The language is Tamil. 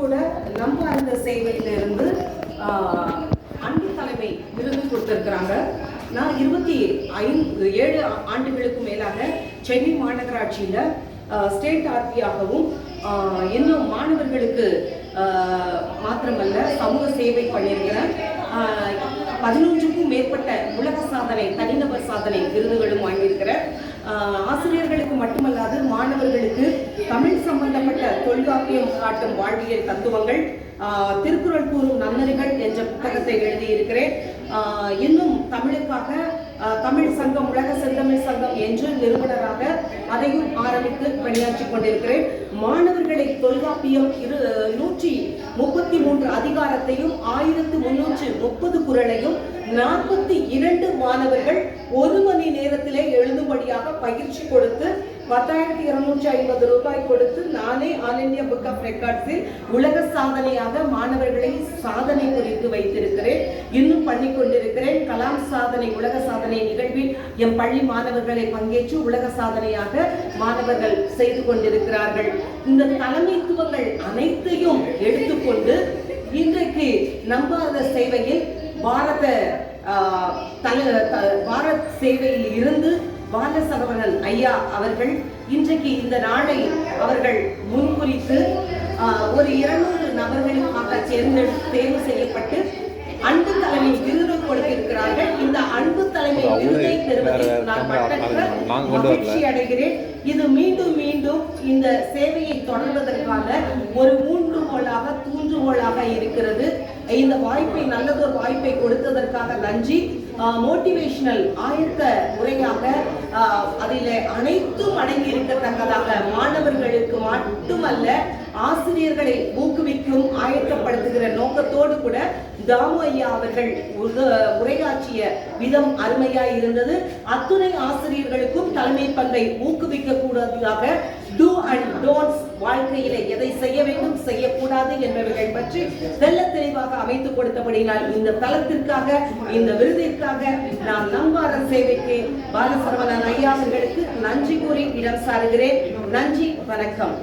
கூட நம்ம அந்த சேவையிலிருந்து அன்பு தலைமை விருது கொடுத்திருக்கிறாங்க. நான் 27 ஆண்டுகளுக்கு மேலாக சென்னை மாநகராட்சியில் ஸ்டேட் ஆர்பியாகவும் இன்னும் மாணவர்களுக்கு மாத்திரமல்ல சமூக சேவை பண்ணியிருக்கிறேன். 11க்கும் மேற்பட்ட உலக சாதனை தனிநபர் சாதனை விருதுகளும் வாங்கியிருக்கிறேன். ஆசிரியர்களுக்கு மட்டுமல்லாது மாணவர்களுக்கு தமிழ் சம்பந்தப்பட்ட தொல்காப்பியம் காட்டும் வாழ்வியல் தத்துவங்கள், திருக்குறள் கூறும் நன்னறிகள் என்ற புத்தகத்தை எழுதியிருக்கிறேன். இன்னும் தமிழுக்காக தமிழ் சங்கம், உலக செந்தமிழ் சங்கம் என்று நிறுவனராக அதையும் ஆரம்பித்து பணியாற்றி கொண்டிருக்கிறேன். மாணவர்களை தொல்காப்பியம் 133 அதிகாரத்தையும் 1330 குறளையும் 42 மாணவர்கள் 1 மணி நேரத்திலே எழுதும்படியாக பயிற்சி கொடுத்து 10,250 ரூபாய் கொடுத்து நானே ஆல் இந்தியா புக் ஆஃப் ரெக்கார்ட்ஸில் உலக சாதனையாக மாணவர்களை சாதனை குறித்து வைத்திருக்கிறேன். இன்னும் பண்ணி கொண்டிருக்கிறேன். கலாம் சாதனை உலக சாதனை நிகழ்வில் என் பள்ளி மாணவர்களை பங்கேற்று உலக சாதனையாக மாணவர்கள் செய்து கொண்டிருக்கிறார்கள். இந்த தலைமைத்துவங்கள் அனைத்தையும் எடுத்துக்கொண்டு இன்றைக்கு நம்பாத சேவையில் பாரத் சேவையில் இருந்து பாலசரவணன் ஐயா அவர்கள் இன்றைக்கு இந்த நாளை அவர்கள் முன்குறித்து ஒரு 200 நபர்களுக்காக தேர்வு செய்யப்பட்டு அன்பு தலைமை விருது கொடுத்திருக்கிறார்கள். இந்த அன்பு தலைமை விருதை பெறுவதில் நான் மகிழ்ச்சி அடைகிறேன். இது மீண்டும் மீண்டும் இந்த சேவையை தொடர்வதற்கான ஒரு தூண்டுகோலாக இருக்கிறது. இந்த வாய்ப்பை, நல்லதொரு வாய்ப்பை கொடுத்ததற்காக நன்றி. மோட்டிவேஷனல் ஆயத்த உரையாக அதில் அனைத்தும் அடங்கி இருக்கத்தக்கதாக மாணவர்களுக்கு மட்டுமல்ல ஆசிரியர்களை ஊக்குவிக்கும் ஆயத்தப்படுத்துகிற நோக்கத்தோடு கூட தாமு ஐயா அவர்கள் உரையாற்றிய விதம் அருமையாய் இருந்தது. அத்துணை ஆசிரியர்களுக்கும் தலைமை பங்கை ஊக்குவிக்க கூடாதாக டூ அண்ட் டோன்ட்ஸ், வாழ்க்கையில எதை செய்ய வேண்டும் செய்யக்கூடாது என்பவர்கள் பற்றி தெல்ல தெளிவாக அமைத்துக் கொடுத்தபடினால் இந்த தளத்திற்காக, இந்த விருதிற்காக நான் நம்பார சேவைக்கு பாலசரவணன் ஐயா அவர்களுக்கு நன்றி கூறி இடம் சாருகிறேன். நன்றி, வணக்கம்.